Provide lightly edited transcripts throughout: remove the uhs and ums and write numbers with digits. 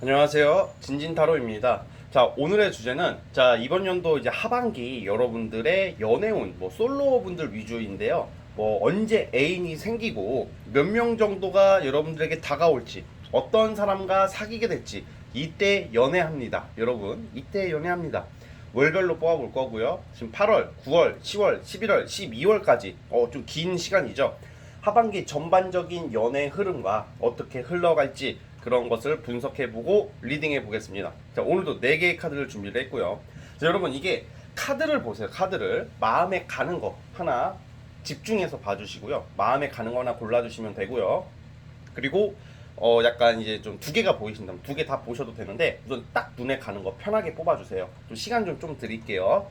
안녕하세요. 진진타로입니다. 자, 오늘의 주제는 이번 연도 이제 하반기 여러분들의 연애운 솔로분들 위주인데요. 언제 애인이 생기고 몇 명 정도가 여러분들에게 다가올지, 어떤 사람과 사귀게 될지 이때 연애합니다. 여러분, 이때 연애합니다. 월별로 뽑아볼 거고요. 지금 8월, 9월, 10월, 11월, 12월까지 좀 긴 시간이죠. 하반기 전반적인 연애 흐름과 어떻게 흘러갈지 그런 것을 분석해보고 리딩해 보겠습니다. 자, 오늘도 4개의 카드를 준비를 했고요. 자, 여러분, 이게 카드를 보세요. 카드를 마음에 가는 거 하나 집중해서 봐주시고요. 마음에 가는 거 하나 골라주시면 되고요. 그리고 약간 이제 좀 2개가 보이신다면 2개 다 보셔도 되는데, 우선 딱 눈에 가는 거 편하게 뽑아주세요. 좀 시간 좀 드릴게요.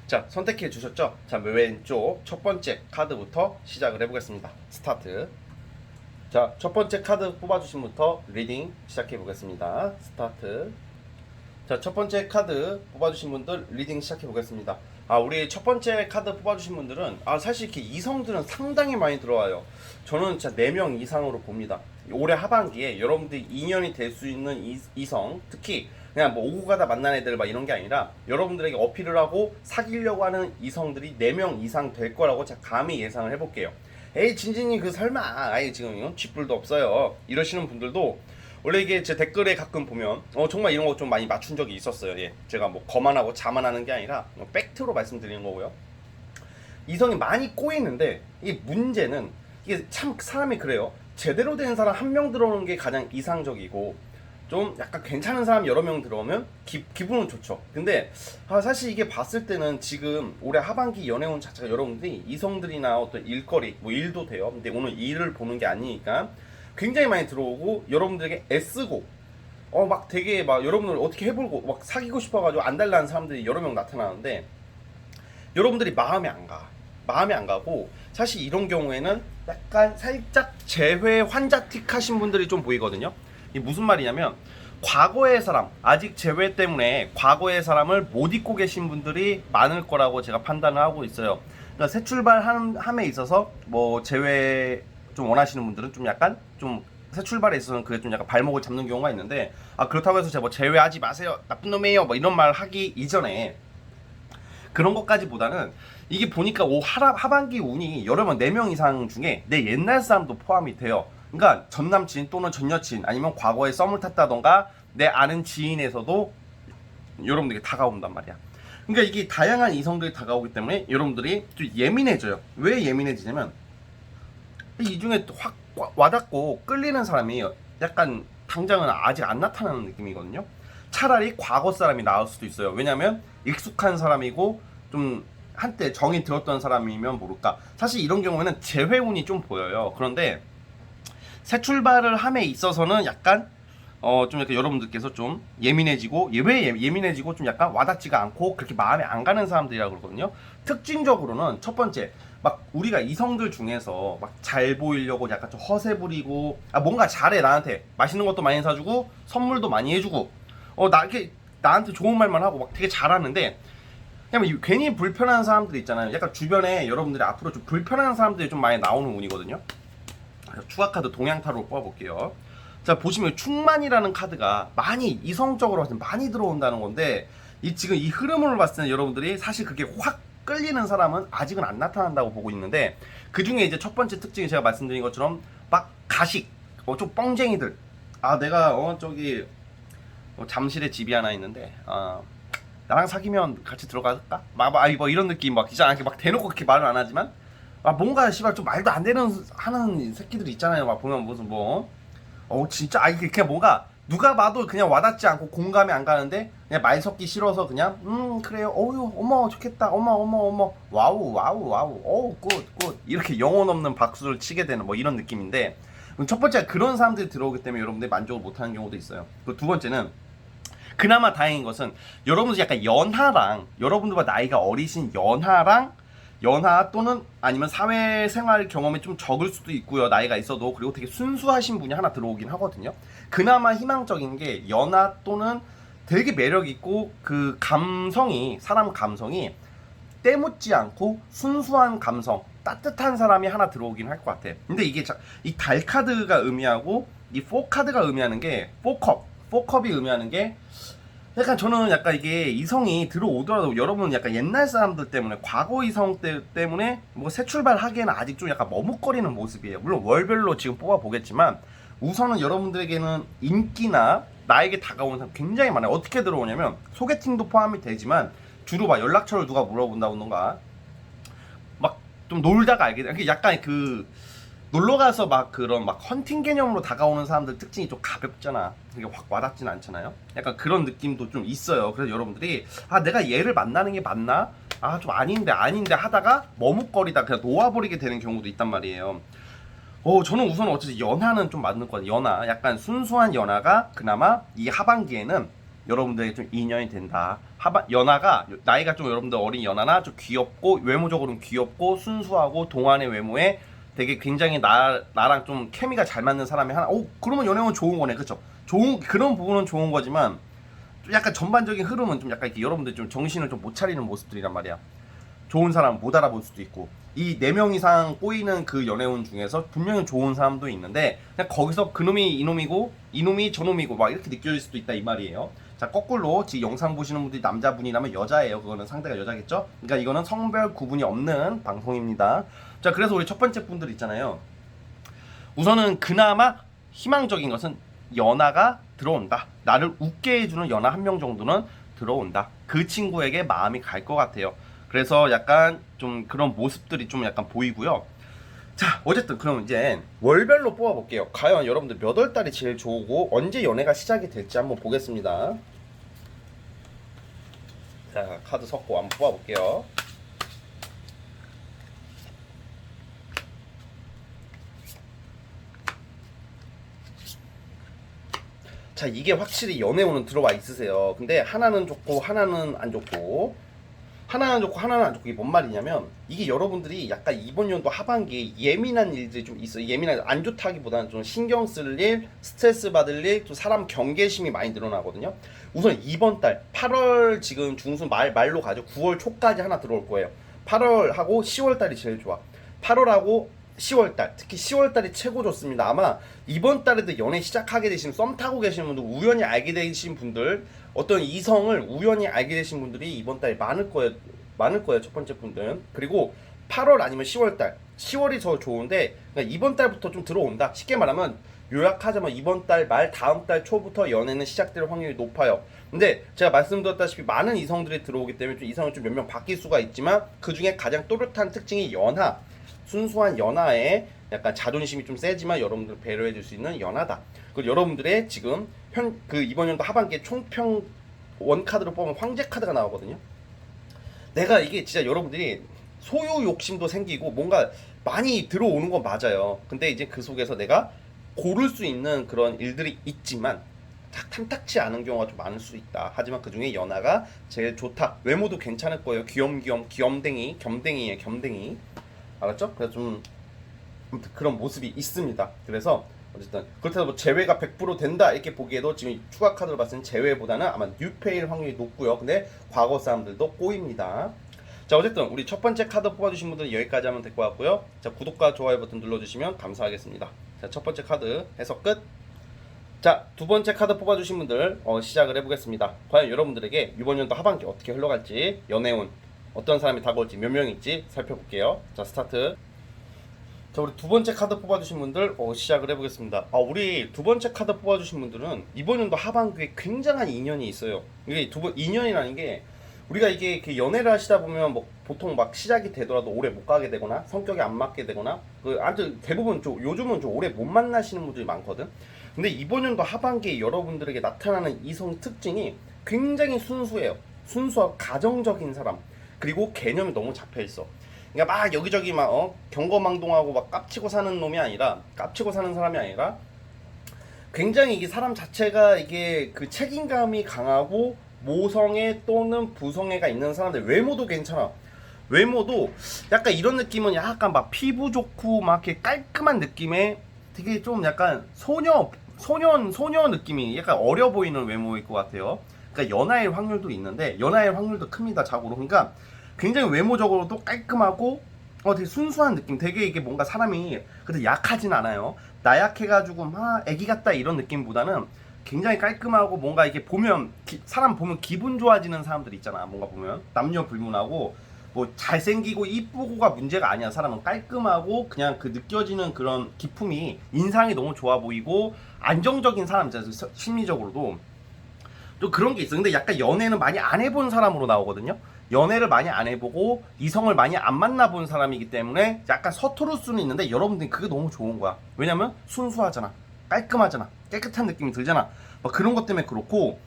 자, 선택해 주셨죠? 자, 왼쪽 첫 번째 카드부터 시작을 해보겠습니다. 스타트. 자, 첫 번째 카드 뽑아주신 분부터 리딩 시작해 보겠습니다. 스타트. 자, 첫 번째 카드 뽑아주신 분들 리딩 시작해 보겠습니다. 우리 첫 번째 카드 뽑아주신 분들은 사실 이렇게 이성들은 상당히 많이 들어와요. 저는 진짜 4명 이상으로 봅니다. 올해 하반기에 여러분들이 인연이 될 수 있는 이성, 특히 그냥 오고 가다 만난 애들 이런 게 아니라 여러분들에게 어필을 하고 사귀려고 하는 이성들이 4명 이상 될 거라고 제가 감히 예상을 해볼게요. 에이, 진진이 설마 지금 쥐뿔도 없어요 이러시는 분들도 원래 이게 제 댓글에 가끔 보면 정말 이런 거 좀 많이 맞춘 적이 있었어요. 예, 제가 거만하고 자만하는 게 아니라 팩트로 말씀드리는 거고요. 이성이 많이 꼬이는데 이 문제는 이게 참 사람이 그래요. 제대로 된 사람 1명 들어오는 게 가장 이상적이고, 좀 약간 괜찮은 사람 여러 명 들어오면 기분은 좋죠. 근데 사실 이게 봤을 때는 지금 올해 하반기 연애운 자체가 여러분들이 이성들이나 어떤 일거리 일도 돼요. 근데 오늘 일을 보는 게 아니니까 굉장히 많이 들어오고, 여러분들에게 애쓰고 되게 여러분들 어떻게 해보고 사귀고 싶어가지고 안달나는 사람들이 여러 명 나타나는데, 여러분들이 마음에 안 가고, 사실 이런 경우에는 약간 살짝 재회 환자틱 하신 분들이 좀 보이거든요. 이게 무슨 말이냐면, 과거의 사람, 아직 재회 때문에 과거의 사람을 못 잊고 계신 분들이 많을 거라고 제가 판단을 하고 있어요. 그러니까 새 출발함에 있어서 재회 좀 원하시는 분들은 좀 약간 좀 새 출발에 있어서는 그게 좀 약간 발목을 잡는 경우가 있는데, 그렇다고 해서 제가 재회하지 마세요, 나쁜 놈이에요 이런 말 하기 이전에 그런 것까지보다는, 이게 보니까 하반기 운이 여러분 4명 이상 중에 내 옛날 사람도 포함이 돼요. 그러니까 전 남친 또는 전 여친 아니면 과거에 썸을 탔다던가 내 아는 지인에서도 여러분들에게 다가온단 말이야. 그러니까 이게 다양한 이성들이 다가오기 때문에 여러분들이 좀 예민해져요. 왜 예민해지냐면, 이 중에 확 와닿고 끌리는 사람이 약간 당장은 아직 안 나타나는 느낌이거든요. 차라리 과거 사람이 나을 수도 있어요. 왜냐면 익숙한 사람이고 좀 한때 정이 들었던 사람이면 모를까. 사실 이런 경우에는 재회운이 좀 보여요. 그런데 새 출발을 함에 있어서는 약간 좀 이렇게 여러분들께서 좀 예민해지고, 왜 예민해지고 좀 약간 와닿지가 않고 그렇게 마음에 안 가는 사람들이라고 그러거든요. 특징적으로는 첫 번째, 우리가 이성들 중에서 잘 보이려고 약간 좀 허세 부리고, 뭔가 잘해, 나한테 맛있는 것도 많이 사주고 선물도 많이 해주고 나한테 좋은 말만 하고 되게 잘하는데, 그냥 괜히 불편한 사람들 있잖아요. 약간 주변에 여러분들이 앞으로 좀 불편한 사람들이 좀 많이 나오는 운이거든요. 추가 카드 동양타로 뽑아볼게요. 자, 보시면 충만이라는 카드가 많이 이성적으로 많이 들어온다는 건데, 지금 이 흐름을 봤을 때는 여러분들이 사실 그게 확 끌리는 사람은 아직은 안 나타난다고 보고 있는데, 그 중에 이제 첫 번째 특징이 제가 말씀드린 것처럼 가식, 좀 뻥쟁이들. 내가 저기 잠실에 집이 하나 있는데 나랑 사귀면 같이 들어갈까? 이런 느낌 있잖아. 대놓고 그렇게 말을 안 하지만 뭔가 좀 말도 안 되는 하는 새끼들 있잖아요. 보면 무슨 진짜 이게 그냥 뭔가 누가 봐도 그냥 와닿지 않고 공감이 안 가는데, 그냥 말 섞기 싫어서 그냥 그래요, 어유, 어머 좋겠다, 어머 와우 굿 이렇게 영혼 없는 박수를 치게 되는 이런 느낌인데, 첫 번째가 그런 사람들이 들어오기 때문에 여러분들이 만족을 못하는 경우도 있어요. 그 두 번째는, 그나마 다행인 것은 여러분들 약간 여러분들보다 나이가 어리신 연하랑 연하 또는 아니면 사회생활 경험이 좀 적을 수도 있고요. 나이가 있어도. 그리고 되게 순수하신 분이 하나 들어오긴 하거든요. 그나마 희망적인 게 연하 또는 되게 매력 있고 그 감성이 사람 감성이 때묻지 않고 순수한 감성 따뜻한 사람이 하나 들어오긴 할 것 같아. 근데 이게 이 달 카드가 의미하고 이 4카드가 의미하는 게 4컵이 의미하는 게 약간 저는 약간 이게 이성이 들어오더라도 여러분 약간 옛날 사람들 때문에 과거 이성 때문에 뭐 새 출발하기에는 아직 좀 약간 머뭇거리는 모습이에요. 물론 월별로 지금 뽑아보겠지만 우선은 여러분들에게는 인기나 나에게 다가오는 사람 굉장히 많아요. 어떻게 들어오냐면 소개팅도 포함이 되지만 주로 막 연락처를 누가 물어본다던가 막 좀 놀다가 알게 돼. 약간 그 놀러 가서 막 그런 막 헌팅 개념으로 다가오는 사람들 특징이 좀 가볍잖아. 이게 확 와닿진 않잖아요. 약간 그런 느낌도 좀 있어요. 그래서 여러분들이 아 내가 얘를 만나는 게 맞나? 아 좀 아닌데 하다가 머뭇거리다 그냥 놓아버리게 되는 경우도 있단 말이에요. 저는 우선 어쨌든 연하는 좀 맞는 것 같아요. 연하 약간 순수한 연하가 그나마 이 하반기에는 여러분들에게 좀 인연이 된다. 연하가 나이가 좀 여러분들 어린 연하나 좀 귀엽고 외모적으로는 귀엽고 순수하고 동안의 외모에 되게 굉장히 나랑 좀 케미가 잘 맞는 사람이 하나. 그러면 연애운 좋은 거네, 그쵸? 좋은 그런 부분은 좋은 거지만 좀 약간 전반적인 흐름은 좀 약간 이렇게 여러분들 좀 정신을 좀 못 차리는 모습들이란 말이야. 좋은 사람 못 알아볼 수도 있고 이 4명 이상 꼬이는 그 연애운 중에서 분명히 좋은 사람도 있는데 그냥 거기서 그놈이 이놈이고 이놈이 저놈이고 막 이렇게 느껴질 수도 있다 이 말이에요. 자 거꾸로 지금 영상 보시는 분들이 남자분이라면 여자예요. 그거는 상대가 여자겠죠. 그러니까 이거는 성별 구분이 없는 방송입니다. 자 그래서 우리 첫 번째 분들 있잖아요. 우선은 그나마 희망적인 것은 연하가 들어온다. 나를 웃게 해주는 연하 한 명 정도는 들어온다. 그 친구에게 마음이 갈 것 같아요. 그래서 약간 좀 그런 모습들이 좀 약간 보이고요. 자 어쨌든 그럼 이제 월별로 뽑아볼게요. 과연 여러분들 몇 월달이 제일 좋고 언제 연애가 시작이 될지 한번 보겠습니다. 자 카드 섞고 한번 뽑아볼게요. 자 이게 확실히 연애운은 들어와 있으세요. 근데 하나는 좋고 하나는 안 좋고 하나는 좋고 하나는 안 좋고 이게 뭔 말이냐면 이게 여러분들이 약간 이번 연도 하반기에 예민한 일들이 좀 있어요. 예민한 안 좋다기보다는 좀 신경 쓸 일, 스트레스 받을 일, 또 사람 경계심이 많이 늘어나거든요. 우선 이번 달 8월 지금 중순 말로 가죠. 9월 초까지 하나 들어올 거예요. 8월하고 10월 달이 제일 좋아. 8월하고 10월달 특히 10월달이 최고 좋습니다. 아마 이번 달에도 연애 시작하게 되신 썸 타고 계시는 분들 우연히 알게 되신 분들 어떤 이성을 우연히 알게 되신 분들이 이번 달에 많을 거예요 첫 번째 분들은. 그리고 8월 아니면 10월달 10월이 더 좋은데 그러니까 이번 달부터 좀 들어온다. 쉽게 말하면 요약하자면 이번 달 말 다음 달 초부터 연애는 시작될 확률이 높아요. 근데 제가 말씀드렸다시피 많은 이성들이 들어오기 때문에 좀 이성은 좀 몇 명 바뀔 수가 있지만 그 중에 가장 또렷한 특징이 연하 순수한 연하에 약간 자존심이 좀 세지만 여러분들 배려해 줄 수 있는 연하다. 그리고 여러분들의 지금 그 이번 연도 하반기에 총평 원카드로 뽑으면 황제 카드가 나오거든요. 내가 이게 진짜 여러분들이 소유 욕심도 생기고 뭔가 많이 들어오는 건 맞아요. 근데 이제 그 속에서 내가 고를 수 있는 그런 일들이 있지만 탐탁치 않은 경우가 좀 많을 수 있다. 하지만 그 중에 연하가 제일 좋다. 외모도 괜찮을 거예요. 귀염댕이, 겸댕이에요, 겸댕이. 알았죠? 그래서 좀 그런 모습이 있습니다. 그래서 어쨌든 그렇다고 뭐 제외가 100% 된다 이렇게 보기에도 지금 추가 카드로 봤을 때 제외보다는 아마 뉴페일 확률이 높고요. 근데 과거 사람들도 꼬입니다. 자 어쨌든 우리 첫 번째 카드 뽑아주신 분들은 여기까지 하면 될 것 같고요. 자 구독과 좋아요 버튼 눌러주시면 감사하겠습니다. 자 첫 번째 카드 해석 끝. 자 두 번째 카드 뽑아주신 분들 시작을 해보겠습니다. 과연 여러분들에게 이번 연도 하반기 어떻게 흘러갈지 연애운 어떤 사람이 다가올지 몇 명일지 살펴볼게요. 자 스타트. 자 우리 두 번째 카드 뽑아주신 분들 시작을 해보겠습니다. 우리 두 번째 카드 뽑아주신 분들은 이번 연도 하반기에 굉장한 인연이 있어요. 이게 인연이라는 게 우리가 이게 그 연애를 하시다 보면 뭐 보통 막 시작이 되더라도 오래 못 가게 되거나 성격이 안 맞게 되거나 아무튼 대부분 요즘은 좀 오래 못 만나시는 분들이 많거든. 근데 이번 연도 하반기에 여러분들에게 나타나는 이성 특징이 굉장히 순수해요. 순수하고 가정적인 사람. 그리고 개념이 너무 잡혀 있어. 그러니까 막 여기저기 막 경거망동하고 막 깝치고 사는 놈이 아니라 깝치고 사는 사람이 아니라 굉장히 이게 사람 자체가 이게 그 책임감이 강하고 모성애 또는 부성애가 있는 사람들. 외모도 괜찮아. 외모도 약간 이런 느낌은 약간 막 피부 좋고 막 이렇게 깔끔한 느낌의 되게 좀 약간 소년 느낌이 약간 어려 보이는 외모일 것 같아요. 그러니까 연하일 확률도 있는데 연하일 확률도 큽니다. 자고로. 그러니까 굉장히 외모적으로도 깔끔하고 되게 순수한 느낌. 되게 이게 뭔가 사람이 그래도 약하진 않아요. 나약해가지고 막 애기 같다 이런 느낌보다는 굉장히 깔끔하고 뭔가 이게 보면 사람 보면 기분 좋아지는 사람들 있잖아. 뭔가 보면 남녀 불문하고 뭐 잘생기고 이쁘고가 문제가 아니야. 사람은 깔끔하고 그냥 그 느껴지는 그런 기품이 인상이 너무 좋아 보이고 안정적인 사람이잖아. 심리적으로도 또 그런 게 있어. 근데 약간 연애는 많이 안 해본 사람으로 나오거든요. 연애를 많이 안 해보고 이성을 많이 안 만나본 사람이기 때문에 약간 서투를 수는 있는데 여러분들이 그게 너무 좋은 거야. 왜냐면 순수하잖아. 깔끔하잖아. 깨끗한 느낌이 들잖아. 막 그런 것 때문에 그렇고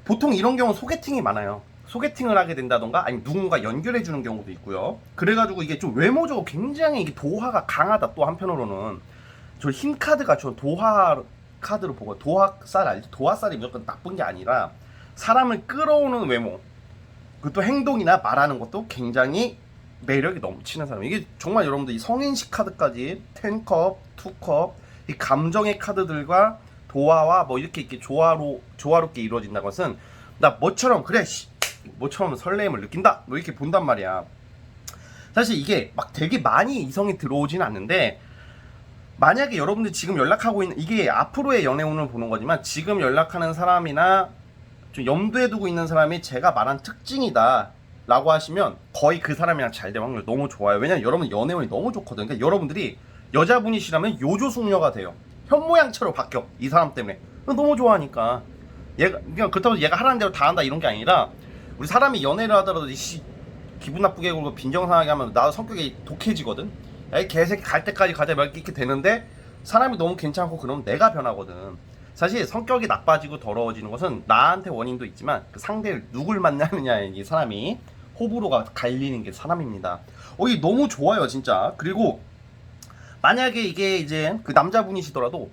보통 이런 경우 소개팅이 많아요. 소개팅을 하게 된다던가 아니면 누군가 연결해 주는 경우도 있고요. 그래가지고 이게 좀 외모적으로 굉장히 이게 도화가 강하다. 또 한편으로는 저 흰 카드가 저 도화 카드로 보고 도화살 알지? 도화살이 무조건 나쁜 게 아니라 사람을 끌어오는 외모 그것도 행동이나 말하는 것도 굉장히 매력이 넘치는 사람. 이게 정말 여러분들 이 성인식 카드까지 10컵, 2컵 이 감정의 카드들과 도화와 뭐 이렇게 조화롭게 이루어진다는 것은 나 뭐처럼 그래 뭐처럼 설렘을 느낀다 뭐 이렇게 본단 말이야. 사실 이게 막 되게 많이 이성이 들어오진 않는데 만약에 여러분들 지금 연락하고 있는 이게 앞으로의 연애운을 보는 거지만 지금 연락하는 사람이나 좀 염두에 두고 있는 사람이 제가 말한 특징이다 라고 하시면 거의 그 사람이랑 잘 될 확률 너무 좋아요. 왜냐면 여러분 연애운이 너무 좋거든. 그러니까 여러분들이 여자분이시라면 요조숙녀가 돼요. 현모양처럼 바뀌어 이 사람 때문에. 너무 좋아하니까 얘가 그냥 그렇다고 얘가 하라는 대로 다 한다 이런 게 아니라 우리 사람이 연애를 하더라도 기분 나쁘게 굴고 빈정상하게 하면 나도 성격이 독해지거든. 야 이 개새끼 갈 때까지 가자 막 이렇게 되는데 사람이 너무 괜찮고 그러면 내가 변하거든. 사실 성격이 나빠지고 더러워지는 것은 나한테 원인도 있지만 그 상대를 누굴 만나느냐 이 사람이 호불호가 갈리는 게 사람입니다. 이게 너무 좋아요 진짜. 그리고 만약에 이게 이제 그 남자분이시더라도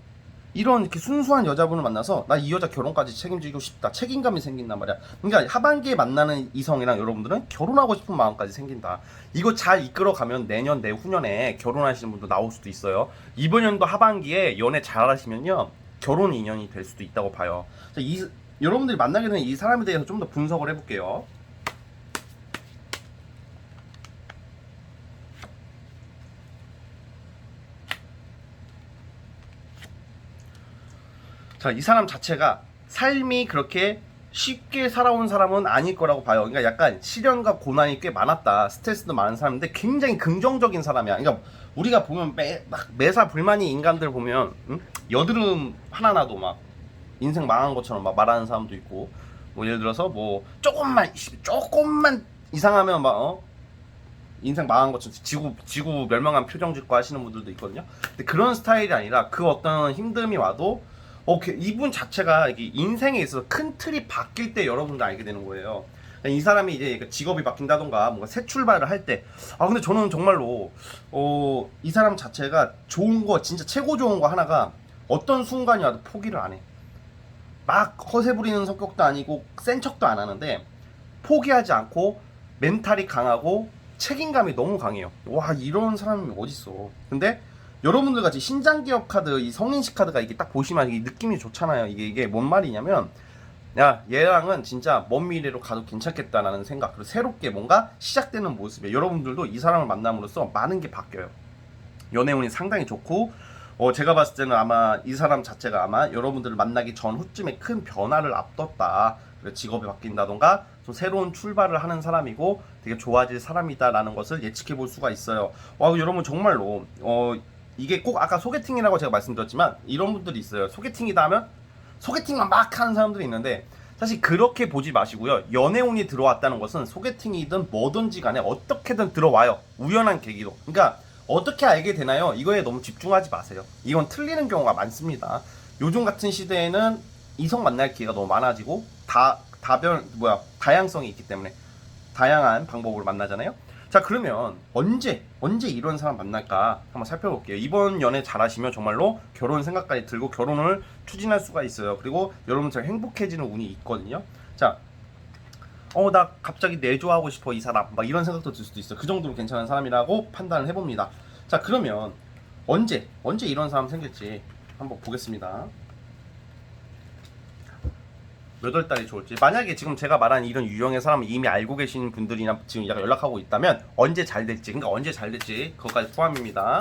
이런 이렇게 순수한 여자분을 만나서 나 이 여자 결혼까지 책임지고 싶다 책임감이 생긴단 말이야. 그러니까 하반기에 만나는 이성이랑 여러분들은 결혼하고 싶은 마음까지 생긴다. 이거 잘 이끌어가면 내년 내후년에 결혼하시는 분도 나올 수도 있어요. 이번 연도 하반기에 연애 잘 하시면요 결혼 인연이 될 수도 있다고 봐요. 여러분들이 만나게 되는 이 사람에 대해서 좀 더 분석을 해볼게요. 자, 이 사람 자체가 삶이 그렇게 쉽게 살아온 사람은 아닐 거라고 봐요. 그러니까 약간 시련과 고난이 꽤 많았다. 스트레스도 많은 사람인데 굉장히 긍정적인 사람이야. 그러니까 우리가 보면 매사 불만이 인간들 보면 여드름 하나 나도 막 인생 망한 것처럼 막 말하는 사람도 있고 뭐 예를 들어서 뭐 조금만 이상하면 막 인생 망한 것처럼 지구 멸망한 표정 짓고 하시는 분들도 있거든요. 근데 그런 스타일이 아니라 그 어떤 힘듦이 와도 이분 자체가 인생에 있어서 큰 틀이 바뀔 때 여러분들 알게 되는 거예요. 이 사람이 이제 직업이 바뀐다던가 뭔가 새 출발을 할 때, 근데 저는 정말로 이 사람 자체가 좋은 거 진짜 최고 좋은 거 하나가 어떤 순간이 와도 포기를 안 해. 막 허세 부리는 성격도 아니고 센 척도 안 하는데 포기하지 않고 멘탈이 강하고 책임감이 너무 강해요. 와, 이런 사람이 어딨어. 근데 여러분들 같이 신장기업 카드, 이 성인식 카드가 이게 딱 보시면 이 느낌이 좋잖아요. 이게 뭔 말이냐면, 야, 얘랑은 진짜 먼 미래로 가도 괜찮겠다라는 생각, 그리고 새롭게 뭔가 시작되는 모습이에요. 여러분들도 이 사람을 만남으로써 많은 게 바뀌어요. 연애운이 상당히 좋고, 제가 봤을 때는 아마 이 사람 자체가 아마 여러분들을 만나기 전 후쯤에 큰 변화를 앞뒀다. 직업이 바뀐다던가 좀 새로운 출발을 하는 사람이고 되게 좋아질 사람이다라는 것을 예측해 볼 수가 있어요. 여러분 정말로 이게 꼭 아까 소개팅이라고 제가 말씀드렸지만 이런 분들이 있어요. 소개팅이다 하면 소개팅만 막 하는 사람들이 있는데 사실 그렇게 보지 마시고요. 연애운이 들어왔다는 것은 소개팅이든 뭐든지 간에 어떻게든 들어와요. 우연한 계기로. 그러니까 어떻게 알게 되나요? 이거에 너무 집중하지 마세요. 이건 틀리는 경우가 많습니다. 요즘 같은 시대에는 이성 만날 기회가 너무 많아지고 다양성이 있기 때문에 다양한 방법으로 만나잖아요. 자, 그러면 언제 이런 사람 만날까 한번 살펴볼게요. 이번 연애 잘하시면 정말로 결혼 생각까지 들고 결혼을 추진할 수가 있어요. 그리고 여러분처럼 행복해지는 운이 있거든요. 자, 나 갑자기 내조하고 싶어 이 사람 막 이런 생각도 들 수도 있어요. 그 정도로 괜찮은 사람이라고 판단을 해봅니다. 자, 그러면 언제 이런 사람 생길지 한번 보겠습니다. 몇 월 달이 좋을지. 만약에 지금 제가 말한 이런 유형의 사람을 이미 알고 계신 분들이나 지금 약간 연락하고 있다면 언제 잘 될지, 그러니까 언제 잘 될지 그것까지 포함입니다.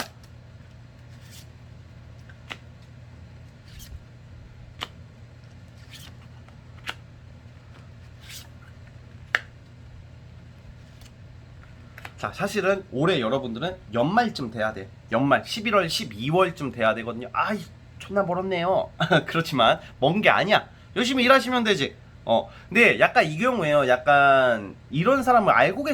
자, 사실은 올해 여러분들은 연말쯤 돼야 돼. 연말 11월 12월쯤 돼야 되거든요. 아이, 존나 멀었네요. 그렇지만 먼 게 아니야. 열심히 일하시면 되지. 근데 약간 이 경우에요. 약간 이런 사람을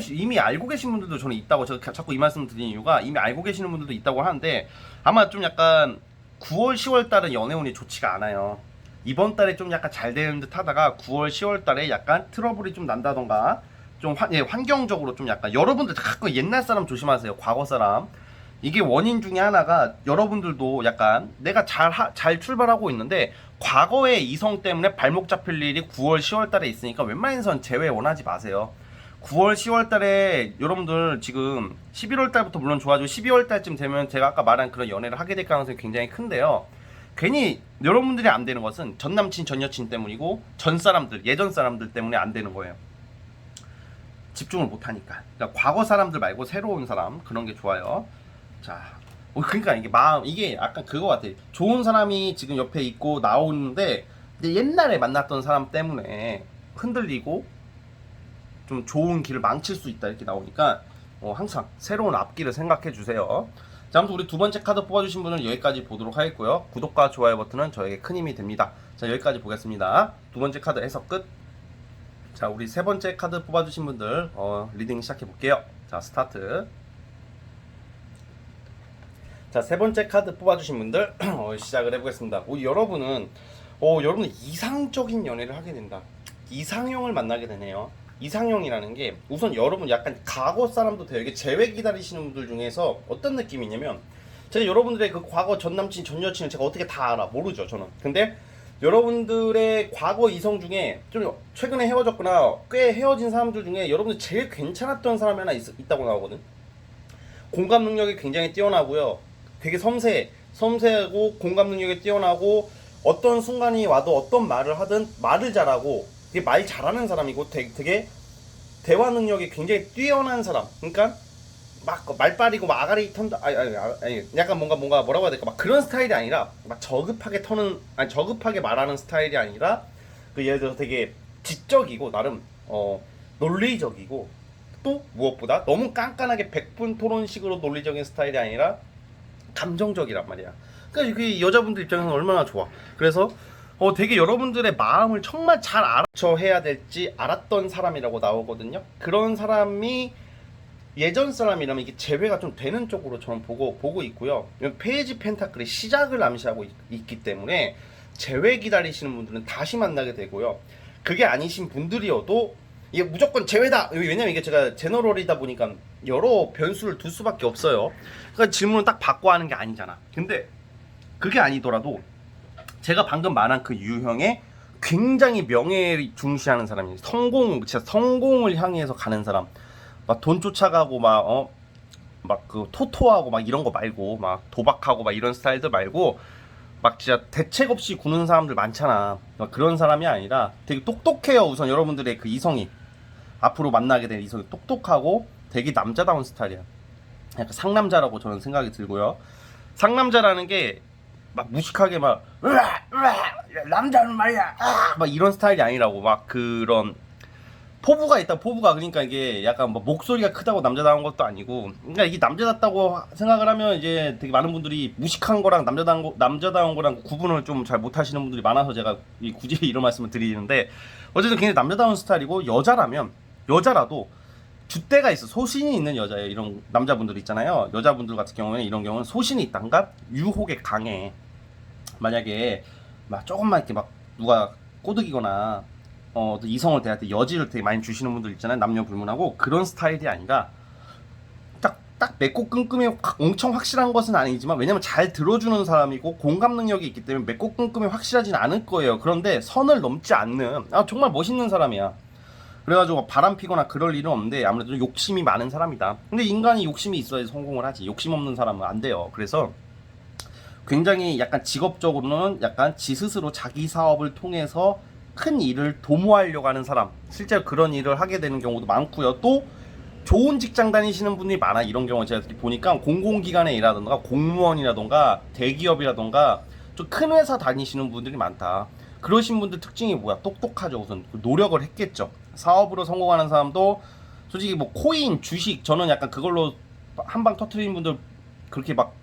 이미 알고 계신 분들도 저는 있다고, 제가 자꾸 이 말씀 드리는 이유가 이미 알고 계시는 분들도 있다고 하는데, 아마 좀 약간 9월 10월 달은 연애운이 좋지가 않아요. 이번 달에 좀 약간 잘 되는 듯 하다가 9월 10월 달에 약간 트러블이 좀 난다던가, 좀 환경적으로 좀 약간, 여러분들 자꾸 옛날 사람 조심하세요. 과거 사람. 이게 원인 중에 하나가, 여러분들도 약간 내가 잘 출발하고 있는데 과거의 이성 때문에 발목 잡힐 일이 9월 10월 달에 있으니까 웬만해선 재회 원하지 마세요. 9월 10월 달에 여러분들 지금 11월 달부터 물론 좋아지고 12월 달쯤 되면 제가 아까 말한 그런 연애를 하게 될 가능성이 굉장히 큰데요. 괜히 여러분들이 안 되는 것은 전 남친 전 여친 때문이고 전 사람들 예전 사람들 때문에 안 되는 거예요. 집중을 못 하니까. 그러니까 과거 사람들 말고 새로운 사람, 그런 게 좋아요. 자, 그러니까 이게 약간 그거 같아. 좋은 사람이 지금 옆에 있고 나오는데 옛날에 만났던 사람 때문에 흔들리고 좀 좋은 길을 망칠 수 있다 이렇게 나오니까 항상 새로운 앞길을 생각해 주세요. 자, 아무튼 우리 두 번째 카드 뽑아주신 분은 여기까지 보도록 하겠고요. 구독과 좋아요 버튼은 저에게 큰 힘이 됩니다. 자, 여기까지 보겠습니다. 두 번째 카드 해석 끝. 자, 우리 세 번째 카드 뽑아주신 분들 리딩 시작해 볼게요. 자, 스타트. 자, 세 번째 카드 뽑아주신 분들 시작을 해보겠습니다. 여러분은 이상적인 연애를 하게 된다. 이상형을 만나게 되네요. 이상형이라는 게 우선 여러분 약간 과거 사람도 되게 재회 기다리시는 분들 중에서 어떤 느낌이냐면, 제가 여러분들의 그 과거 전 남친 전 여친을 제가 어떻게 다 알아? 모르죠, 저는. 근데 여러분들의 과거 이성 중에 좀 최근에 헤어졌거나 꽤 헤어진 사람들 중에 여러분들 제일 괜찮았던 사람이 하나 있다고 나오거든. 공감 능력이 굉장히 뛰어나고요. 되게 섬세하고 공감 능력이 뛰어나고, 어떤 순간이 와도 어떤 말을 하든 말을 잘하고 되게 말 잘하는 사람이고, 되게 대화 능력이 굉장히 뛰어난 사람. 그러니까 막 말빨이고 막 아가리 턴다, 아니 약간 뭐라고 해야 될까, 막 그런 스타일이 아니라 막 저급하게 말하는 스타일이 아니라, 그 예를 들어서 되게 지적이고 나름 논리적이고, 또 무엇보다 너무 깐깐하게 백분 토론식으로 논리적인 스타일이 아니라 감정적이란 말이야. 그러니까 이 여자분들 입장에서는 얼마나 좋아. 그래서 되게 여러분들의 마음을 정말 잘 알아쳐해야 될지 알았던 사람이라고 나오거든요. 그런 사람이 예전 사람이라면 이게 재회가 좀 되는 쪽으로 저는 보고 있고요. 페이지 펜타클의 시작을 암시하고 있기 때문에 재회 기다리시는 분들은 다시 만나게 되고요. 그게 아니신 분들이어도 이게 무조건 재회다. 왜냐면 이게 제가 제너럴이다 보니까 여러 변수를 둘 수밖에 없어요. 그러니까 질문을 딱 받고 하는 게 아니잖아. 근데 그게 아니더라도 제가 방금 말한 그 유형에 굉장히 명예를 중시하는 사람이, 진짜 성공을 향해서 가는 사람, 막 돈 쫓아가고 막 그 토토하고 막 이런 거 말고, 막 도박하고 막 이런 스타일들 말고, 막 진짜 대책 없이 구는 사람들 많잖아. 막 그런 사람이 아니라 되게 똑똑해요. 우선 여러분들의 그 이성이, 앞으로 만나게 될 이성이 똑똑하고 되게 남자다운 스타일이야. 약간 상남자라고 저는 생각이 들고요. 상남자라는 게 막 무식하게 막 남자는 말이야 막 이런 스타일이 아니라고. 막 그런 포부가 있다. 포부가, 그러니까 이게 약간 뭐 목소리가 크다고 남자다운 것도 아니고, 그러니까 이게 남자답다고 생각을 하면 이제 되게 많은 분들이 무식한 거랑 남자다운 거랑 구분을 좀 잘 못하시는 분들이 많아서 제가 굳이 이런 말씀을 드리는데, 어쨌든 굉장히 남자다운 스타일이고, 여자라도 줏대가 있어. 소신이 있는 여자예요. 이런 남자분들 있잖아요. 여자분들 같은 경우에는 이런 경우는 소신이 있단가 유혹에 강해. 만약에 막 조금만 이렇게 막 누가 꼬드기거나 또 이성을 대할 때 여지를 되게 많이 주시는 분들 있잖아요. 남녀 불문하고. 그런 스타일이 아니라 딱 맺고 끈끈이 엄청 확실한 것은 아니지만, 왜냐면 잘 들어주는 사람이고 공감 능력이 있기 때문에 맺고 끈끈이 확실하진 않을 거예요. 그런데 선을 넘지 않는 정말 멋있는 사람이야. 그래가지고 바람 피거나 그럴 일은 없는데 아무래도 욕심이 많은 사람이다. 근데 인간이 욕심이 있어야 성공을 하지. 욕심 없는 사람은 안 돼요. 그래서 굉장히 약간 직업적으로는 약간 지 스스로 자기 사업을 통해서 큰 일을 도모하려고 하는 사람, 실제로 그런 일을 하게 되는 경우도 많고요. 또 좋은 직장 다니시는 분들이 많아. 이런 경우 제가 보니까 공공기관에 일하던가 공무원이라던가 대기업이라던가 좀 큰 회사 다니시는 분들이 많다. 그러신 분들 특징이 뭐야? 똑똑하죠. 우선 노력을 했겠죠. 사업으로 성공하는 사람도 솔직히 뭐 코인, 주식, 저는 약간 그걸로 한방 터트리는 분들 그렇게 막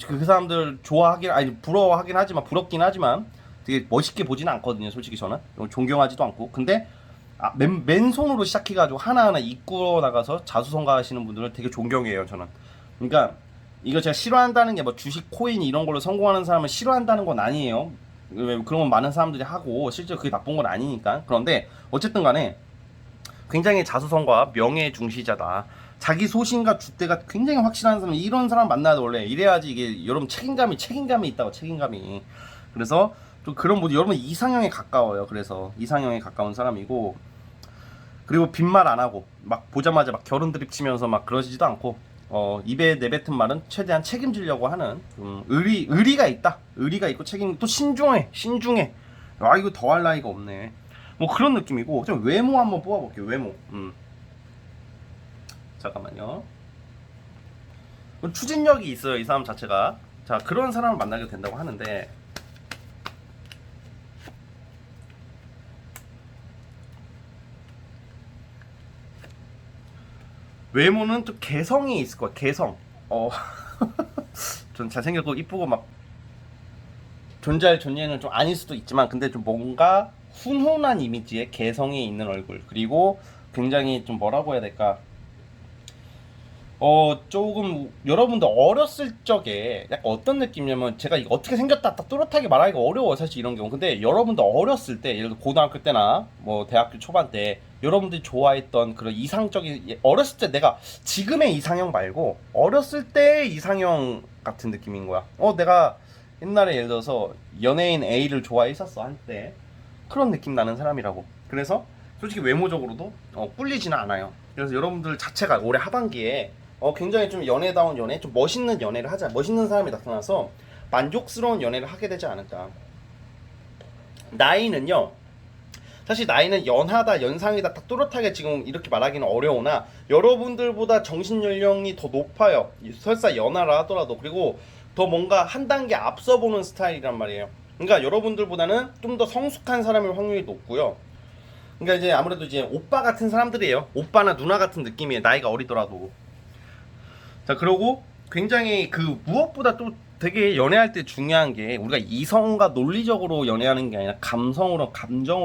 그 사람들 좋아하긴 아니 부러워하긴 하지만 부럽긴 하지만 되게 멋있게 보지는 않거든요. 솔직히 저는 존경하지도 않고. 근데 맨손으로 시작해가지고 하나하나 이끌어 나가서 자수성가하시는 분들을 되게 존경해요. 저는. 그러니까 이거 제가 싫어한다는 게 뭐 주식, 코인 이런 걸로 성공하는 사람을 싫어한다는 건 아니에요. 그런 건 많은 사람들이 하고 실제로 그게 나쁜 건 아니니까. 그런데 어쨌든 간에 굉장히 자수성가, 명예 중시자다. 자기 소신과 줏대가 굉장히 확실한 사람, 이런 사람 만나야 돼. 원래 이래야지 이게 여러분 책임감이 있다고. 책임감이. 그래서 좀 그런 분들 여러분 이상형에 가까워요. 그래서 이상형에 가까운 사람이고, 그리고 빈말 안 하고 막 보자마자 막 결혼 드립 치면서 막 그러시지도 않고, 입에 내뱉은 말은 최대한 책임지려고 하는 의리가 있다. 의리가 있고 또 신중해. 아 이거 더할 나위가 없네. 뭐 그런 느낌이고. 좀 외모 한번 뽑아볼게요. 외모. 잠깐만요. 추진력이 있어요. 이 사람 자체가. 자, 그런 사람을 만나게 된다고 하는데, 외모는 또 개성이 있을 거야. 개성. 전 잘생겼고 이쁘고 막 존재할 존재는 좀 아닐 수도 있지만, 근데 좀 뭔가 훈훈한 이미지의 개성이 있는 얼굴. 그리고 굉장히 좀 뭐라고 해야 될까? 조금 여러분들 어렸을 적에 약간 어떤 느낌이냐면, 제가 이거 어떻게 생겼다 딱 또렷하게 말하기가 어려워요. 사실 이런 경우. 근데 여러분들 어렸을 때, 예를 들어 고등학교 때나 뭐 대학교 초반 때 여러분들이 좋아했던 그런 이상적인, 어렸을 때 내가 지금의 이상형 말고 어렸을 때의 이상형 같은 느낌인 거야. 내가 옛날에 예를 들어서 연예인 A를 좋아했었어 한때. 그런 느낌 나는 사람이라고. 그래서 솔직히 외모적으로도 꿀리지는 않아요. 그래서 여러분들 자체가 올해 하반기에 굉장히 좀 연애다운 연애, 좀 멋있는 연애를 하자. 멋있는 사람이 나타나서 만족스러운 연애를 하게 되지 않을까. 나이는요, 사실 나이는 연하다, 연상이다 딱 또렷하게 지금 이렇게 말하기는 어려우나 여러분들보다 정신 연령이 더 높아요. 설사 연하라 하더라도. 그리고 더 뭔가 한 단계 앞서 보는 스타일이란 말이에요. 그러니까 여러분들보다는 좀 더 성숙한 사람일 확률이 높고요. 그러니까 이제 아무래도 이제 오빠 같은 사람들이에요. 오빠나 누나 같은 느낌이에요. 나이가 어리더라도. 자, 그리고 굉장히 그 무엇보다 또 되게 연애할 때 중요한 게, 우리가 이성과 논리적으로 연애하는 게 아니라 감정으로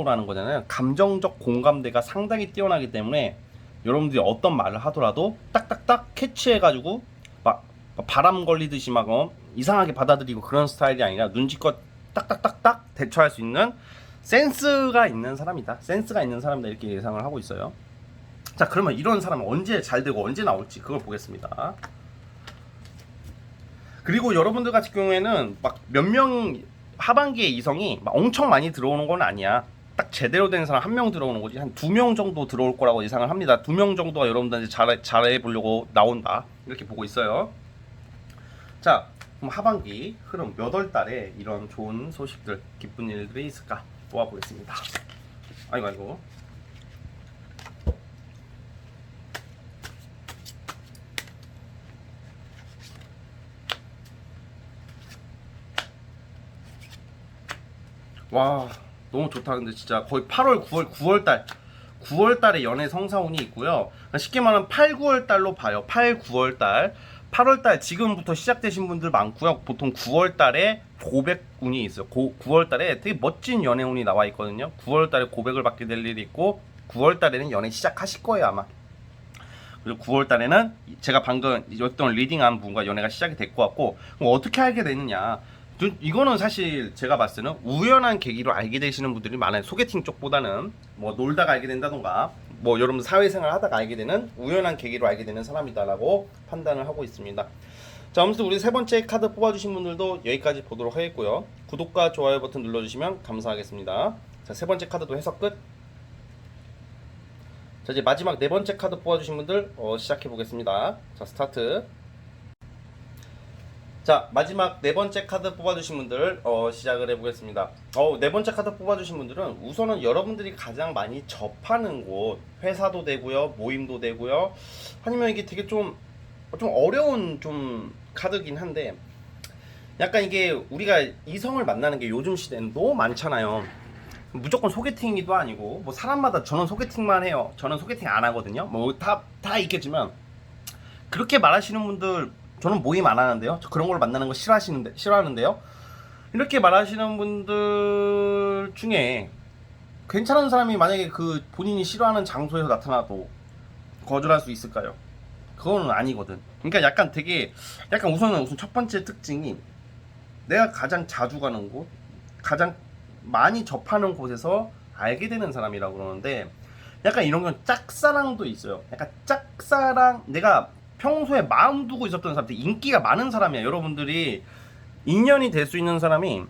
하는 거잖아요. 감정적 공감대가 상당히 뛰어나기 때문에 여러분들이 어떤 말을 하더라도 딱딱딱 캐치해가지고 막 바람 걸리듯이 막 이상하게 받아들이고 그런 스타일이 아니라 눈치껏 딱딱딱딱 대처할 수 있는 센스가 있는 사람이다. 센스가 있는 사람이다. 이렇게 예상을 하고 있어요. 자, 그러면 이런 사람은 언제 잘 되고 언제 나올지 그걸 보겠습니다. 그리고 여러분들 같은 경우에는 막 몇 명 하반기에 이성이 막 엄청 많이 들어오는 건 아니야. 딱 제대로 된 사람 한 명 들어오는 거지. 한 2명 정도 들어올 거라고 예상을 합니다. 2명 정도가 여러분들한테 잘해보려고 나온다. 이렇게 보고 있어요. 자, 그럼 하반기 흐름 몇 월 달에 이런 좋은 소식들, 기쁜 일들이 있을까 뽑아보겠습니다. 아이고. 와, 너무 좋다. 근데 진짜 거의 8월, 9월 달에 연애 성사운이 있고요. 쉽게 말하면 8, 9월 달로 봐요. 8, 9월 달. 8월 달 지금부터 시작되신 분들 많고요. 보통 9월 달에 고백운이 있어요. 9월 달에 되게 멋진 연애운이 나와 있거든요. 9월 달에 고백을 받게 될 일이 있고, 9월 달에는 연애 시작하실 거예요, 아마. 그리고 9월 달에는 제가 방금 어떤 리딩한 분과 연애가 시작이 될 것 같고, 그럼 어떻게 알게 되느냐? 이거는 사실 제가 봤을 때는 우연한 계기로 알게 되시는 분들이 많아요. 소개팅 쪽보다는 뭐 놀다가 알게 된다던가, 뭐 여러분 사회생활 하다가 알게 되는 우연한 계기로 알게 되는 사람이다라고 판단을 하고 있습니다. 자, 아무튼 우리 세 번째 카드 뽑아주신 분들도 여기까지 보도록 하겠고요. 구독과 좋아요 버튼 눌러주시면 감사하겠습니다. 자, 세 번째 카드도 해석 끝. 자, 이제 마지막 네 번째 카드 뽑아주신 분들 시작해 보겠습니다. 자, 스타트. 자, 마지막 네 번째 카드 뽑아주신 분들 시작을 해보겠습니다. 네 번째 카드 뽑아주신 분들은 우선은 여러분들이 가장 많이 접하는 곳, 회사도 되고요, 모임도 되고요, 아니면 이게 되게 좀 어려운 좀 카드긴 한데, 약간 이게 우리가 이성을 만나는 게 요즘 시대는 너무 많잖아요. 무조건 소개팅이도 아니고, 뭐 사람마다 저는 소개팅만 해요, 저는 소개팅 안 하거든요. 뭐 다 있겠지만, 그렇게 말하시는 분들 저는 모임 안 하는데요. 저 그런 걸 만나는 거 싫어하는데요. 이렇게 말하시는 분들 중에 괜찮은 사람이 만약에 그 본인이 싫어하는 장소에서 나타나도 거절할 수 있을까요? 그거는 아니거든. 그러니까 약간 우선 첫 번째 특징이 내가 가장 자주 가는 곳, 가장 많이 접하는 곳에서 알게 되는 사람이라고 그러는데, 약간 이런 건 짝사랑도 있어요. 약간 짝사랑, 내가 평소에 마음 두고 있었던 사람들, 인기가 많은 사람이야. 여러분들이 인연이 될 수 있는 사람이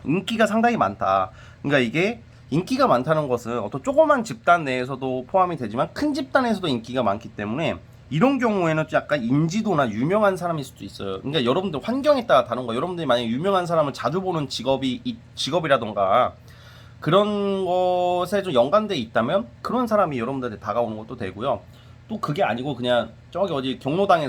인기가 상당히 많다. 그러니까 이게 인기가 많다는 것은 어떤 조그만 집단 내에서도 포함이 되지만 큰 집단에서도 인기가 많기 때문에, 이런 경우에는 약간 인지도나 유명한 사람일 수도 있어요. 그러니까 여러분들 환경에 따라 다른 거예요. 여러분들이 만약에 유명한 사람을 자주 보는 직업이라던가 그런 것에 좀 연관돼 있다면 그런 사람이 여러분들한테 다가오는 것도 되고요. 또 그게 아니고 그냥 저기 어디 경로당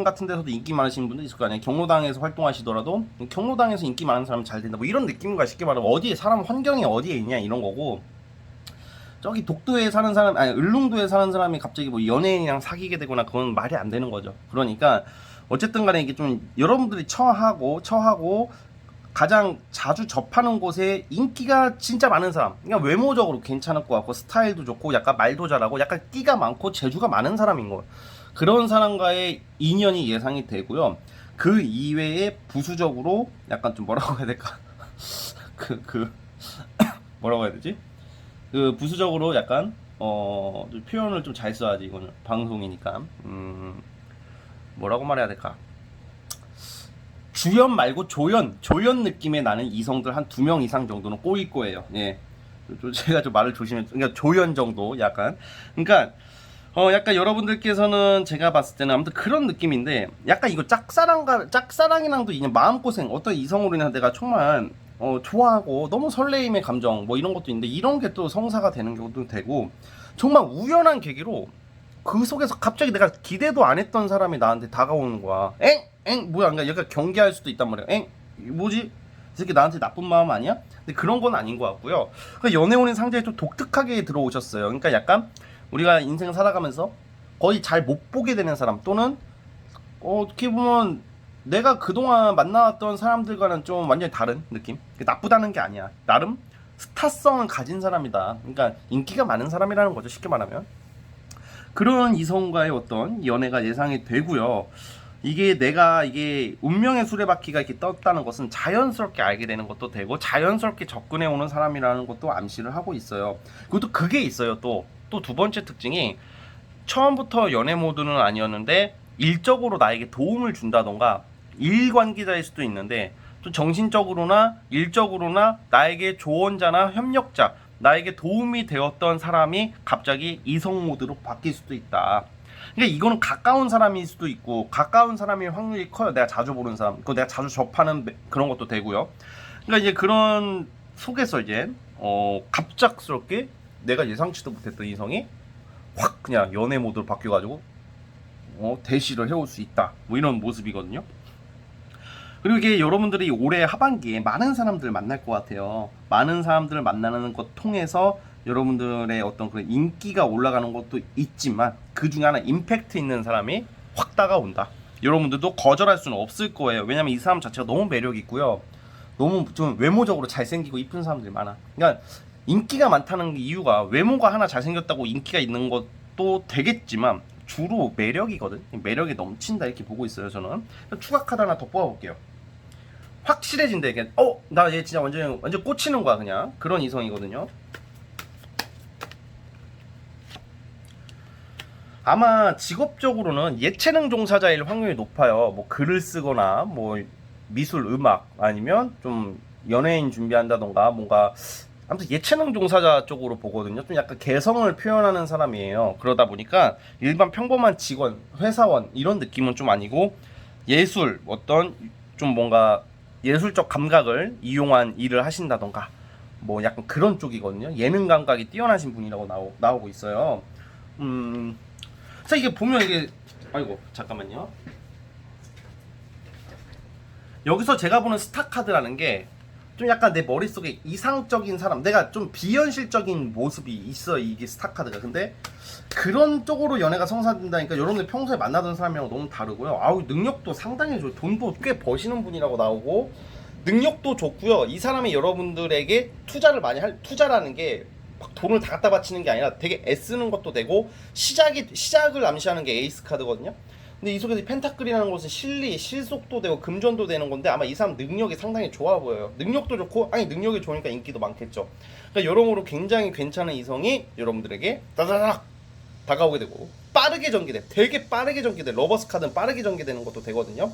같은 데서도 인기 많으신 분들 있을 거 아니에요. 경로당에서 활동하시더라도 경로당에서 인기 많은 사람 잘 된다, 뭐 이런 느낌인가. 쉽게 말하면 어디에 사람 환경이 어디에 있냐 이런 거고, 저기 독도에 사는 사람, 아니 을릉도에 사는 사람이 갑자기 뭐 연예인이랑 사귀게 되거나 그건 말이 안 되는 거죠. 그러니까 어쨌든 간에 이게 좀 여러분들이 처하고 가장 자주 접하는 곳에 인기가 진짜 많은 사람, 그러니까 외모적으로 괜찮을 것 같고 스타일도 좋고 약간 말도 잘하고 약간 끼가 많고 재주가 많은 사람인 거예요. 그런 사람과의 인연이 예상이 되고요. 그 이외에 부수적으로 약간 좀 뭐라고 해야 될까? 뭐라고 해야 되지? 그 부수적으로 약간 좀 표현을 좀 잘 써야지, 이거는 방송이니까. 뭐라고 말해야 될까? 주연 말고 조연 느낌의 나는 이성들 한 2명 이상 정도는 꼬일 거예요. 예. 제가 좀 말을 조심해. 그러니까 조연 정도 약간. 그러니까 약간 여러분들께서는 제가 봤을 때는 아무튼 그런 느낌인데, 약간 이거 짝사랑이랑도 이제 마음고생, 어떤 이성으로 인해서 내가 정말 좋아하고 너무 설레임의 감정 뭐 이런 것도 있는데, 이런 게 또 성사가 되는 경우도 되고, 정말 우연한 계기로 그 속에서 갑자기 내가 기대도 안 했던 사람이 나한테 다가오는 거야. 뭐야, 그러니까 얘가 경계할 수도 있단 말이야. 뭐지? 이 새끼 나한테 나쁜 마음 아니야? 근데 그런 건 아닌 것 같고요. 그러니까 연애운이 상당히 좀 독특하게 들어오셨어요. 그러니까 약간 우리가 인생 살아가면서 거의 잘 못 보게 되는 사람, 또는 어떻게 보면 내가 그동안 만나왔던 사람들과는 좀 완전히 다른 느낌? 나쁘다는 게 아니야. 나름 스타성을 가진 사람이다. 그러니까 인기가 많은 사람이라는 거죠, 쉽게 말하면. 그런 이성과의 어떤 연애가 예상이 되고요. 이게 운명의 수레바퀴가 이렇게 떴다는 것은 자연스럽게 알게 되는 것도 되고, 자연스럽게 접근해 오는 사람이라는 것도 암시를 하고 있어요. 그것도 그게 있어요. 또 두 번째 특징이, 처음부터 연애 모드는 아니었는데 일적으로 나에게 도움을 준다던가, 일관계자일 수도 있는데 또 정신적으로나 일적으로나 나에게 조언자나 협력자, 나에게 도움이 되었던 사람이 갑자기 이성 모드로 바뀔 수도 있다. 그러니까 이거는 가까운 사람일 수도 있고, 가까운 사람일 확률이 커요. 내가 자주 보는 사람, 그거 내가 자주 접하는 그런 것도 되고요. 그러니까 이제 그런 속에서 이제 갑작스럽게 내가 예상치도 못했던 이성이 확 그냥 연애 모드로 바뀌어가지고 대시를 해올 수 있다, 뭐 이런 모습이거든요. 그리고 이게 여러분들이 올해 하반기에 많은 사람들을 만날 것 같아요. 많은 사람들을 만나는 것 통해서 여러분들의 어떤 그런 인기가 올라가는 것도 있지만, 그 중에 하나 임팩트 있는 사람이 확 다가온다. 여러분들도 거절할 수는 없을 거예요. 왜냐면 이 사람 자체가 너무 매력 있고요, 너무 좀 외모적으로 잘생기고 이쁜 사람들이 많아. 그러니까 인기가 많다는 이유가 외모가 하나 잘생겼다고 인기가 있는 것도 되겠지만 주로 매력이거든. 매력이 넘친다 이렇게 보고 있어요, 저는. 추가 카드 하나 더 뽑아볼게요. 확실해진다 이게. 나 얘 진짜 완전 꽂히는 거야, 그냥. 그런 이성이거든요. 아마 직업적으로는 예체능 종사자일 확률이 높아요. 뭐 글을 쓰거나 뭐 미술, 음악, 아니면 좀 연예인 준비한다던가 뭔가 아무튼 예체능 종사자 쪽으로 보거든요. 좀 약간 개성을 표현하는 사람이에요. 그러다 보니까 일반 평범한 직원, 회사원 이런 느낌은 좀 아니고 예술, 어떤 좀 뭔가 예술적 감각을 이용한 일을 하신다던가 뭐 약간 그런 쪽이거든요. 예능 감각이 뛰어나신 분이라고 나오고 있어요. 그래서 이게 보면 이게 아이고 잠깐만요. 여기서 제가 보는 스타 카드라는 게 좀 약간 내 머릿속에 이상적인 사람, 내가 좀 비현실적인 모습이 있어 이게 스타 카드가. 근데 그런 쪽으로 연애가 성사된다니까 여러분들 평소에 만나던 사람이랑 너무 다르고요. 아우 능력도 상당히 좋아요. 돈도 꽤 버시는 분이라고 나오고 능력도 좋고요. 이 사람이 여러분들에게 투자를 많이 할, 투자라는 게 막 돈을 다 갖다 바치는 게 아니라 되게 애쓰는 것도 되고 시작을 암시하는 게 에이스 카드거든요. 근데 이 속에서 펜타클이라는 것은 실리, 실속도 되고 금전도 되는 건데 아마 이 사람 능력이 상당히 좋아 보여요. 능력도 좋고 아니 능력이 좋으니까 인기도 많겠죠. 그러니까 여러모로 굉장히 괜찮은 이성이 여러분들에게 따다닥 다가오게 되고 빠르게 전개돼. 되게 빠르게 전개돼. 러버스 카드는 빠르게 전개되는 것도 되거든요.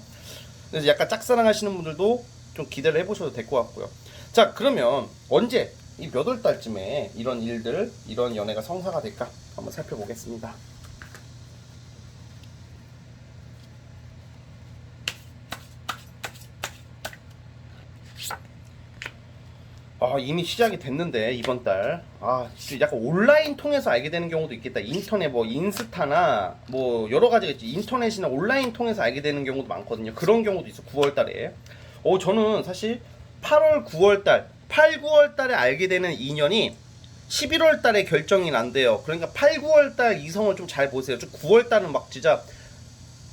그래서 약간 짝사랑하시는 분들도 좀 기대를 해보셔도 될 것 같고요. 자 그러면 언제 이 몇 월 달쯤에 이런 일들, 이런 연애가 성사가 될까 한번 살펴보겠습니다. 아 이미 시작이 됐는데 이번 달 약간 온라인 통해서 알게 되는 경우도 있겠다. 인터넷 뭐 인스타나 뭐 여러 가지가 있지. 인터넷이나 온라인 통해서 알게 되는 경우도 많거든요. 그런 경우도 있어. 9월 달에 저는 사실 8월 9월 달 8, 9월 달에 알게 되는 인연이 11월 달에 결정이 난대요. 그러니까 8, 9월 달 이성을 좀 잘 보세요. 좀 9월 달은 막 진짜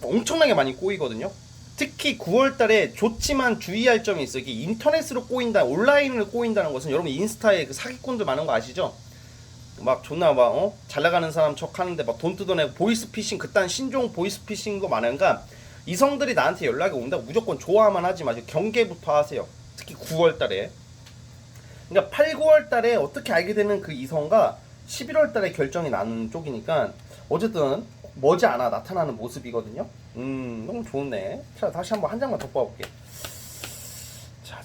엄청나게 많이 꼬이거든요. 특히 9월 달에 좋지만 주의할 점이 있어요. 이게 인터넷으로 꼬인다, 온라인으로 꼬인다는 것은 여러분 인스타에 그 사기꾼들 많은 거 아시죠? 막 존나 막 잘 나가는 사람 척 하는데 막 돈 뜯어내고 보이스피싱 그딴 신종 보이스피싱 거 많으니까 이성들이 나한테 연락이 온다고 무조건 좋아만 하지 마시고 경계부터 하세요. 특히 9월 달에. 그러니까 8, 9월 달에 어떻게 알게 되는 그 이성과 11월 달에 결정이 나는 쪽이니까 어쨌든 머지않아 나타나는 모습이거든요. 너무 좋네. 자, 다시 한번 한 장만 더 뽑아볼게. 자.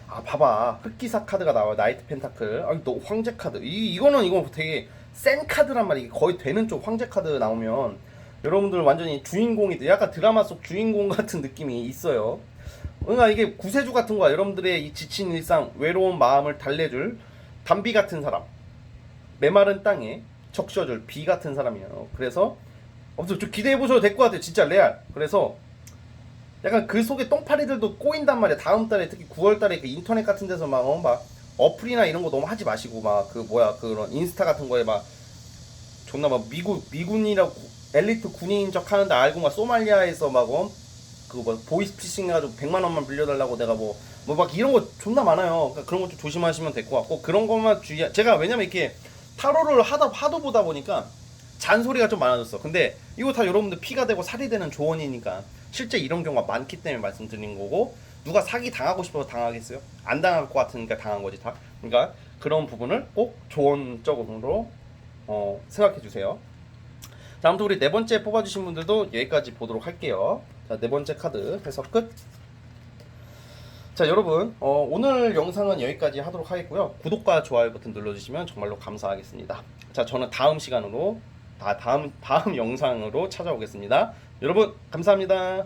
봐봐. 흑기사 카드가 나와요. 나이트 펜타클. 너 황제 카드. 이거 되게 센 카드란 말이야. 거의 되는 쪽 황제 카드 나오면 여러분들 완전히 주인공이 돼. 약간 드라마 속 주인공 같은 느낌이 있어요. 그러니까 이게 구세주 같은 거야. 여러분들의 이 지친 일상, 외로운 마음을 달래줄 담비 같은 사람. 메마른 땅에 적셔줄 비 같은 사람이에요. 그래서 아무튼 좀 기대해보셔도 될 것 같아요. 진짜 레알. 그래서 약간 그 속에 똥파리들도 꼬인단 말이야. 다음 달에 특히 9월 달에 그 인터넷 같은 데서 막 어플이나 이런 거 너무 하지 마시고 막 그런 인스타 같은 거에 막 존나 막 미군이라고 엘리트 군인인 척 하는데 알고 막 소말리아에서 보이스피싱 해가지고 100만 원만 빌려달라고 내가 막 이런 거 존나 많아요. 그러니까 그런 거 좀 조심하시면 될 것 같고 그런 것만 제가 왜냐면 이렇게 타로를 하도 보다 보니까 잔소리가 좀 많아졌어. 근데 이거 다 여러분들 피가 되고 살이 되는 조언이니까 실제 이런 경우가 많기 때문에 말씀드린 거고 누가 사기 당하고 싶어서 당하겠어요? 안 당할 것 같으니까 당한 거지 다. 그러니까 그런 부분을 꼭 조언적으로 생각해 주세요. 자, 아무튼 우리 네 번째 뽑아주신 분들도 여기까지 보도록 할게요. 자, 네 번째 카드 해석 끝. 자 여러분 오늘 영상은 여기까지 하도록 하겠고요. 구독과 좋아요 버튼 눌러주시면 정말로 감사하겠습니다. 자 저는 다음 시간으로 다음 영상으로 찾아오겠습니다. 여러분 감사합니다.